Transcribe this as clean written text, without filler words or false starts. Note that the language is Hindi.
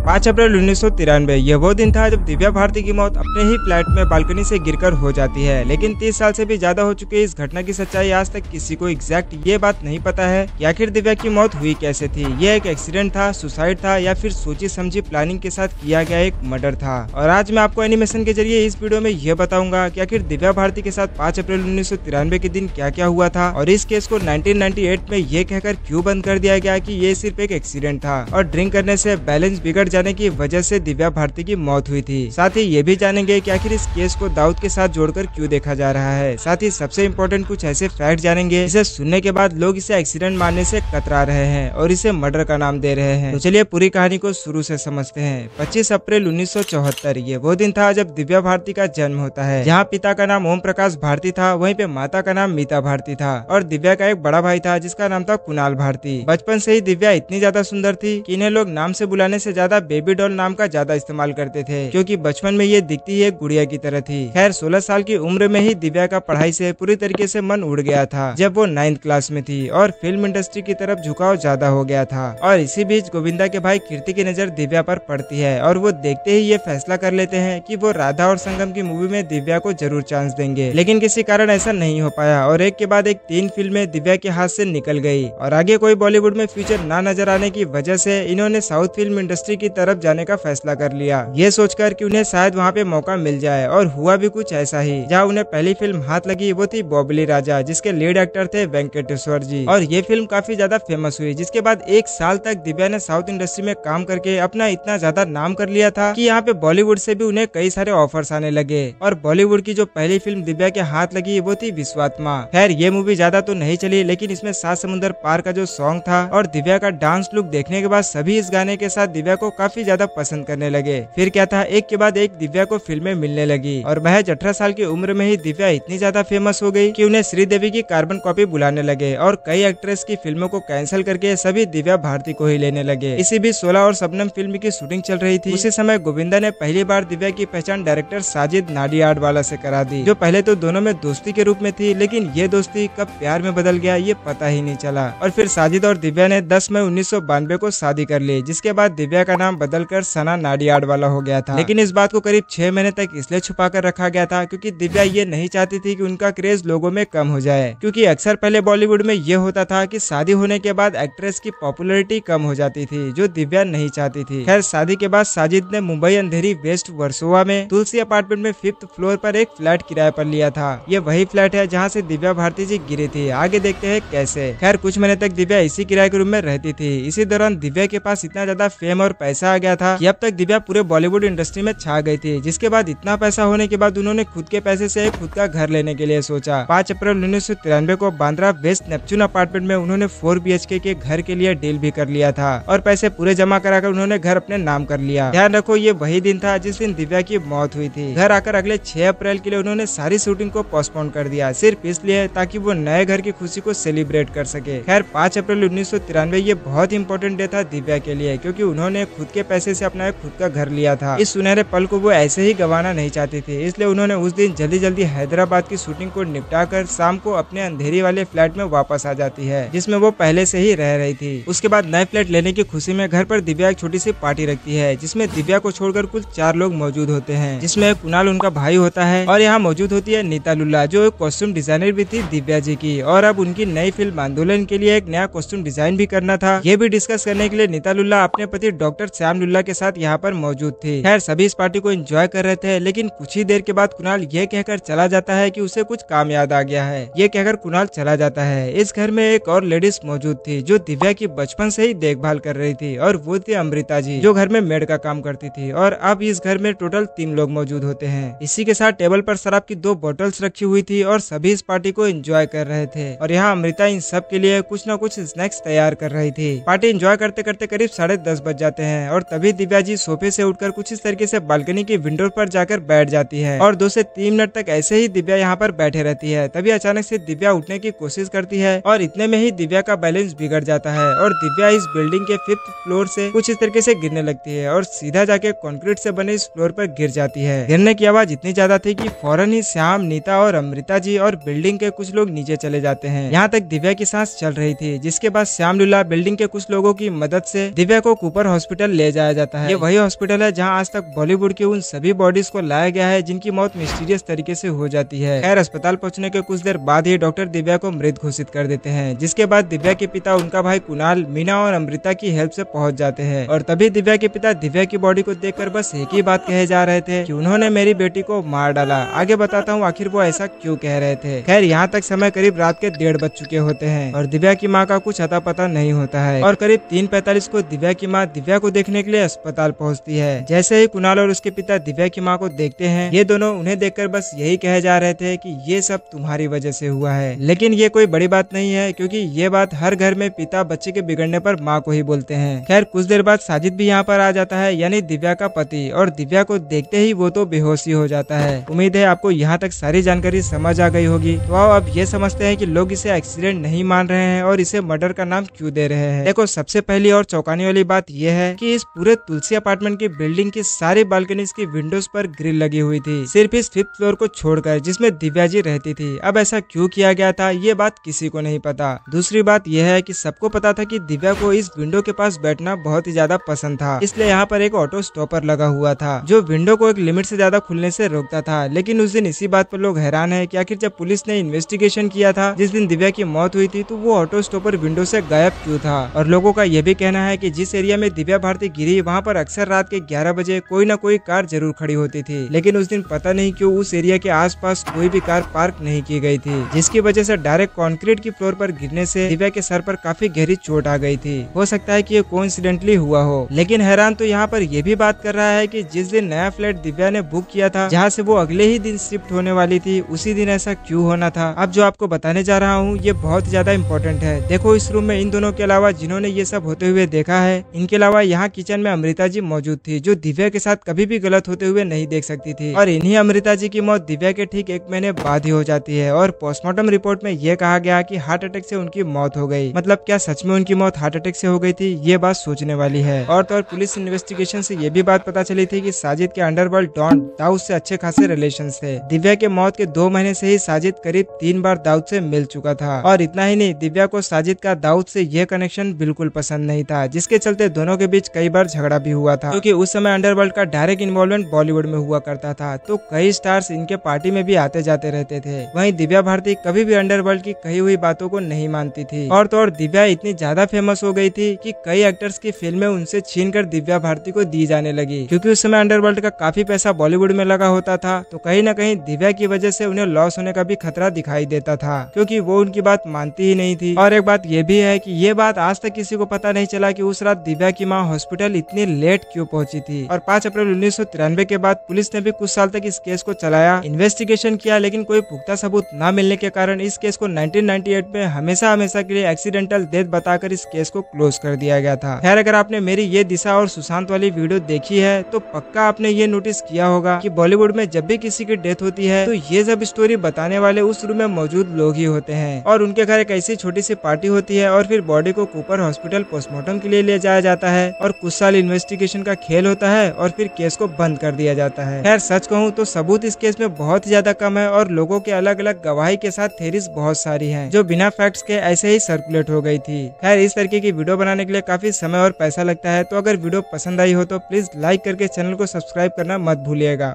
5 अप्रैल 1993 यह वो दिन था जब दिव्या भारती की मौत अपने ही फ्लैट में बालकनी से गिरकर हो जाती है। लेकिन 30 साल से भी ज्यादा हो चुके इस घटना की सच्चाई आज तक किसी को एग्जैक्ट ये बात नहीं पता है कि आखिर दिव्या की मौत हुई कैसे थी। यह एक एक्सीडेंट था, सुसाइड था या फिर सोची समझी प्लानिंग के साथ किया गया एक मर्डर था। और आज मैं आपको एनिमेशन के जरिए इस वीडियो में यह बताऊंगा कि आखिर दिव्या भारती के साथ 5 अप्रैल 1993 के दिन क्या क्या हुआ था और इस केस को 1998 में ये कहकर क्यों बंद कर दिया गया कि ये सिर्फ एक एक्सीडेंट था और ड्रिंक करने से बैलेंस बिगड़ जाने की वजह से दिव्या भारती की मौत हुई थी। साथ ही ये भी जानेंगे कि आखिर इस केस को दाऊद के साथ जोड़कर क्यों देखा जा रहा है। साथ ही सबसे इम्पोर्टेंट कुछ ऐसे फैक्ट जानेंगे जिसे सुनने के बाद लोग इसे एक्सीडेंट मानने से कतरा रहे हैं और इसे मर्डर का नाम दे रहे हैं। तो चलिए पूरी कहानी को शुरू से समझते हैं। 25 अप्रैल 1974 ये वो दिन था जब दिव्या भारती का जन्म होता है। जहाँ पिता का नाम ओम प्रकाश भारती था, वहीं पे माता का नाम मीता भारती था और दिव्या का एक बड़ा भाई था जिसका नाम था कुणाल भारती। बचपन से ही दिव्या इतनी ज्यादा सुंदर थी कि इन्हें लोग नाम से बुलाने से ज्यादा बेबी डॉल नाम का ज्यादा इस्तेमाल करते थे, क्योंकि बचपन में ये दिखती ही एक गुड़िया की तरह थी। खैर 16 साल की उम्र में ही दिव्या का पढ़ाई से पूरी तरीके से मन उड़ गया था जब वो 9th क्लास में थी और फिल्म इंडस्ट्री की तरफ झुकाव ज्यादा हो गया था। और इसी बीच गोविंदा के भाई कीर्ति की नजर दिव्या पर पड़ती है और वो देखते ही ये फैसला कर लेते हैं कि वो राधा और संगम की मूवी में दिव्या को जरूर चांस देंगे। लेकिन किसी कारण ऐसा नहीं हो पाया और एक के बाद एक 3 फिल्में दिव्या के हाथ से निकल गई और आगे कोई बॉलीवुड में फ्यूचर ना नजर आने की वजह से इन्होंने साउथ फिल्म इंडस्ट्री की तरफ जाने का फैसला कर लिया, ये सोचकर कि उन्हें शायद वहाँ पे मौका मिल जाए। और हुआ भी कुछ ऐसा ही। जहाँ उन्हें पहली फिल्म हाथ लगी वो थी बॉबली राजा, जिसके लीड एक्टर थे वेंकटेश्वर जी और ये फिल्म काफी ज्यादा फेमस हुई। जिसके बाद 1 साल तक दिव्या ने साउथ इंडस्ट्री में काम करके अपना इतना ज्यादा नाम कर लिया था कि यहाँ पे बॉलीवुड से भी उन्हें कई सारे ऑफर्स आने लगे। और बॉलीवुड की जो पहली फिल्म दिव्या के हाथ लगी वो थी विश्वात्मा। खैर ये मूवी ज्यादा तो नहीं चली, लेकिन इसमें 7 समुंदर पार का जो सॉन्ग था और दिव्या का डांस लुक देखने के बाद सभी इस गाने के साथ दिव्या को काफी ज्यादा पसंद करने लगे। फिर क्या था, एक के बाद एक दिव्या को फिल्में मिलने लगी और महज 18 साल की उम्र में ही दिव्या इतनी ज्यादा फेमस हो गई कि उन्हें श्रीदेवी की कार्बन कॉपी बुलाने लगे और कई एक्ट्रेस की फिल्मों को कैंसिल करके सभी दिव्या भारती को ही लेने लगे। इसी बीच 16 और शबनम फिल्म की शूटिंग चल रही थी। उसी समय गोविंदा ने पहली बार दिव्या की पहचान डायरेक्टर साजिद नाडियाडवाला से करा दी, जो पहले तो दोनों में दोस्ती के रूप में थी, लेकिन ये दोस्ती कब प्यार में बदल गया ये पता ही नहीं चला। और फिर साजिद और दिव्या ने 10 मई 1992 को शादी कर ली, जिसके बाद दिव्या का नाम बदलकर सना नाडियाडवाला हो गया था। लेकिन इस बात को करीब 6 महीने तक इसलिए छुपा कर रखा गया था क्योंकि दिव्या ये नहीं चाहती थी कि उनका क्रेज लोगों में कम हो जाए, क्योंकि अक्सर पहले बॉलीवुड में ये होता था कि शादी होने के बाद एक्ट्रेस की पॉपुलैरिटी कम हो जाती थी, जो दिव्या नहीं चाहती थी। खैर शादी के बाद साजिद ने मुंबई अंधेरी वेस्ट वर्सोवा में तुलसी अपार्टमेंट में 5th फ्लोर पर एक फ्लैट किराए पर लिया था। ये वही फ्लैट है जहाँ से दिव्या भारती जी गिरी थी। आगे देखते हैं कैसे। खैर कुछ महीने तक दिव्या इसी किराए के रूम में रहती थी। इसी दौरान दिव्या के पास इतना ज्यादा फेम और पैसा आ गया था कि अब तक दिव्या पूरे बॉलीवुड इंडस्ट्री में छा गई थी। जिसके बाद इतना पैसा होने के बाद उन्होंने खुद के पैसे से खुद का घर लेने के लिए सोचा। 5 अप्रैल 1993 को बांद्रा वेस्ट नेपच्यून अपार्टमेंट में उन्होंने 4 BHK के घर के लिए डील भी कर लिया था और पैसे पूरे जमा कराकर उन्होंने घर अपने नाम कर लिया। ध्यान रखो ये वही दिन था जिस दिन दिव्या की मौत हुई थी। घर आकर अगले 6 अप्रैल के लिए उन्होंने सारी शूटिंग को पोस्टपोन कर दिया, सिर्फ इसलिए ताकि वो नए घर की खुशी को सेलिब्रेट कर सके। खैर 5 अप्रैल 1993 ये बहुत इंपॉर्टेंट डे था दिव्या के लिए, क्योंकि उन्होंने खुद के पैसे से अपना खुद का घर लिया था। इस सुनहरे पल को वो ऐसे ही गंवाना नहीं चाहती थी, इसलिए उन्होंने उस दिन जल्दी जल्दी हैदराबाद की शूटिंग को निपटा कर शाम को अपने अंधेरी वाले फ्लैट में वापस आ जाती है, जिसमें वो पहले से ही रह रही थी। उसके बाद नए फ्लैट लेने की खुशी में घर पर दिव्या एक छोटी सी पार्टी रखती है, जिसमें दिव्या को छोड़कर कुल 4 लोग मौजूद होते हैं, जिसमें कुणाल उनका भाई होता है और यहाँ मौजूद होती है नीता लुल्ला, जो एक कॉस्ट्यूम डिजाइनर भी थी दिव्या जी की। और अब उनकी नई फिल्म आंदोलन के लिए एक नया कॉस्ट्यूम डिजाइन भी करना था। ये भी डिस्कस करने के लिए नीता लुल्ला अपने पति डॉक्टर श्याम लुल्ला के साथ यहाँ पर मौजूद थी। खैर सभी इस पार्टी को एंजॉय कर रहे थे, लेकिन कुछ ही देर के बाद कुणाल ये कहकर चला जाता है कि उसे कुछ काम याद आ गया है। ये कहकर कुणाल चला जाता है। इस घर में एक और लेडीज मौजूद थी जो दिव्या की बचपन से ही देखभाल कर रही थी, और वो थी अमृता जी, जो घर में मेड का काम करती थी। और अब इस घर में टोटल 3 लोग मौजूद होते हैं। इसी के साथ टेबल पर शराब की 2 बोतल्स रखी हुई थी और सभी इस पार्टी को एंजॉय कर रहे थे। और यहाँ अमृता इन सब के लिए कुछ न कुछ स्नैक्स तैयार कर रही थी। पार्टी एंजॉय करते करते करीब 10:30 बज जाते हैं और तभी दिव्या जी सोफे से उठकर कुछ इस तरीके से बालकनी की विंडो पर जाकर बैठ जाती है और 2 से 3 मिनट तक ऐसे ही दिव्या यहाँ पर बैठे रहती है। तभी अचानक से दिव्या उठने की कोशिश करती है और इतने में ही दिव्या का बैलेंस बिगड़ जाता है और दिव्या इस बिल्डिंग के 5th फ्लोर से कुछ इस तरीके से गिरने लगती है और सीधा जाके कंक्रीट से बने इस फ्लोर पर गिर जाती है। गिरने की आवाज इतनी ज्यादा थी कि फौरन ही श्याम, नीता और अमृता जी और बिल्डिंग के कुछ लोग नीचे चले जाते हैं। यहाँ तक दिव्या की सांस चल रही थी, जिसके बाद श्याम लुल्ला बिल्डिंग के कुछ लोगों की मदद से दिव्या को कूपर हॉस्पिटल ले जाया जाता है। ये वही हॉस्पिटल है जहाँ आज तक बॉलीवुड की उन सभी बॉडीज को लाया गया है जिनकी मौत मिस्टीरियस तरीके से हो जाती है। खैर अस्पताल पहुंचने के कुछ देर बाद ही डॉक्टर दिव्या को मृत घोषित कर देते हैं, जिसके बाद दिव्या के पिता, उनका भाई कुणाल, मीना और अमृता की हेल्प से पहुंच जाते हैं। और तभी दिव्या के पिता दिव्या की बॉडी को देखकर बस एक ही बात कहे जा रहे थे कि उन्होंने मेरी बेटी को मार डाला। आगे बताता हूँ आखिर वो ऐसा क्यों कह रहे थे। खैर यहाँ तक समय करीब रात के 1:30 बज चुके होते हैं और दिव्या की माँ का कुछ अता पता नहीं होता है। और करीब 3:45 को दिव्या की माँ दिव्या को देखने के लिए अस्पताल पहुँचती है। जैसे ही कुणाल और उसके पिता दिव्या की माँ को देखते हैं, ये दोनों उन्हें देखकर बस यही कहे जा रहे थे कि ये सब तुम्हारी वजह से हुआ है। लेकिन ये कोई बड़ी बात नहीं है, क्योंकि ये बात हर घर में पिता बच्चे के बिगड़ने पर माँ को ही बोलते हैं। खैर कुछ देर बाद साजिद भी यहाँ पर आ जाता है, यानी दिव्या का पति, और दिव्या को देखते ही वो तो बेहोश ही हो जाता है। उम्मीद है आपको यहाँ तक सारी जानकारी समझ आ गई होगी। तो आओ अब ये समझते हैं कि लोग इसे एक्सीडेंट नहीं मान रहे हैं और इसे मर्डर का नाम क्यों दे रहे हैं। देखो सबसे पहली और चौंकाने वाली बात यह है कि इस पूरे तुलसी अपार्टमेंट की बिल्डिंग की सारी बालकनीज की विंडोज पर ग्रिल लगी हुई थी, सिर्फ इस 5th फ्लोर को छोड़कर जिसमें दिव्या जी रहती थी। अब ऐसा क्यों किया गया था ये बात किसी को नहीं पता। दूसरी बात यह है कि सबको पता था कि दिव्या को इस विंडो के पास बैठना बहुत ही ज्यादा पसंद था, इसलिए यहाँ पर एक ऑटो स्टॉपर लगा हुआ था जो विंडो को एक लिमिट से ज्यादा खुलने से रोकता था। लेकिन उस दिन इसी बात पर लोग हैरान है कि आखिर जब पुलिस ने इन्वेस्टिगेशन किया था जिस दिन दिव्या की मौत हुई थी, तो वो ऑटो स्टॉपर विंडो से गायब क्यों था। और लोगों का यह भी कहना है कि जिस एरिया में दिव्या भारती गिरी वहाँ पर अक्सर रात के 11 बजे कोई न कोई कार जरूर खड़ी होती थी, लेकिन उस दिन पता नहीं क्यों उस एरिया के आसपास कोई भी कार पार्क नहीं की गई थी, जिसकी वजह से डायरेक्ट कंक्रीट की फ्लोर पर गिरने से दिव्या के सर पर काफी गहरी चोट आ गई थी। हो सकता है कि ये कोइंसिडेंटली हुआ हो। लेकिन हैरान तो यहाँ पर यह भी बात कर रहा है कि जिस दिन नया फ्लैट दिव्या ने बुक किया था, जहाँ से वो अगले ही दिन शिफ्ट होने वाली थी, उसी दिन ऐसा क्यों होना था। अब जो आपको बताने जा रहा हूँ ये बहुत ज्यादा इम्पोर्टेंट है। देखो इस रूम में इन दोनों के अलावा जिन्होंने ये सब होते हुए देखा है, इनके अलावा यहाँ किचन में अमृता जी मौजूद थी, जो दिव्या के साथ कभी भी गलत होते हुए नहीं देख सकती थी। और इन्हीं अमृता जी की मौत दिव्या के ठीक 1 महीने बाद ही हो जाती है। और पोस्टमार्टम रिपोर्ट में ये कहा गया कि हार्ट अटैक से उनकी मौत हो गई। मतलब क्या सच में उनकी मौत हार्ट अटैक से हो गई थी? ये बात सोचने वाली है। और तो और पुलिस इन्वेस्टिगेशन से ये भी बात पता चली थी कि साजिद के अंडरवर्ल्ड डॉन दाऊद से अच्छे खासे रिलेशन थे। दिव्या के मौत के 2 महीने से ही साजिद करीब 3 बार दाऊद से मिल चुका था। और इतना ही नहीं, दिव्या को साजिद का दाऊद से यह कनेक्शन बिल्कुल पसंद नहीं था, जिसके चलते दोनों के बीच कई बार झगड़ा भी हुआ था, क्योंकि उस समय अंडरवर्ल्ड का डायरेक्ट इन्वॉल्वमेंट बॉलीवुड में हुआ करता था। तो कई स्टार्स इनके पार्टी में भी आते जाते रहते थे। वहीं दिव्या भारती कभी भी अंडरवर्ल्ड की कही हुई बातों को नहीं मानती थी। और तो और दिव्या इतनी ज्यादा फेमस हो गई थी कि कई एक्टर्स की फिल्में उनसे छीनकर दिव्या भारती को दी जाने लगी, क्योंकि उस समय अंडरवर्ल्ड का काफी पैसा बॉलीवुड में लगा होता था। तो कहीं न कहीं दिव्या की वजह से उन्हें लॉस होने का भी खतरा दिखाई देता था, क्योंकि वो उनकी बात मानती ही नहीं थी। और एक बात ये भी है कि ये बात आज तक किसी को पता नहीं चला कि उस रात दिव्या की माँ हॉस्पिटल इतनी लेट क्यों पहुंची थी। और 5 अप्रैल 1993 के बाद पुलिस ने भी कुछ साल तक इस केस को चलाया, इन्वेस्टिगेशन किया, लेकिन कोई पुख्ता सबूत न मिलने के कारण इस केस को 1998 में हमेशा के लिए एक्सीडेंटल डेथ बताकर इस केस को क्लोज कर दिया गया था। खैर अगर आपने मेरी ये दिशा और सुशांत वाली वीडियो देखी है तो पक्का आपने ये नोटिस किया होगा कि बॉलीवुड में जब भी किसी की डेथ होती है तो ये सब स्टोरी बताने वाले उस रूम में मौजूद लोग ही होते हैं, और उनके घर एक ऐसी छोटी सी पार्टी होती है और फिर बॉडी को कूपर हॉस्पिटल पोस्टमार्टम के लिए ले जाया जाता है और कुछ साल इन्वेस्टिगेशन का खेल होता है और फिर केस को बंद कर दिया जाता है। खैर सच कहूँ तो सबूत इस केस में बहुत ज्यादा कम है और लोगों के अलग अलग गवाही के साथ थेरीज बहुत सारी हैं, जो बिना फैक्ट्स के ऐसे ही सर्कुलेट हो गई थी। खैर इस तरीके की वीडियो बनाने के लिए काफी समय और पैसा लगता है, तो अगर वीडियो पसंद आई हो तो प्लीज लाइक करके चैनल को सब्सक्राइब करना मत भूलिएगा।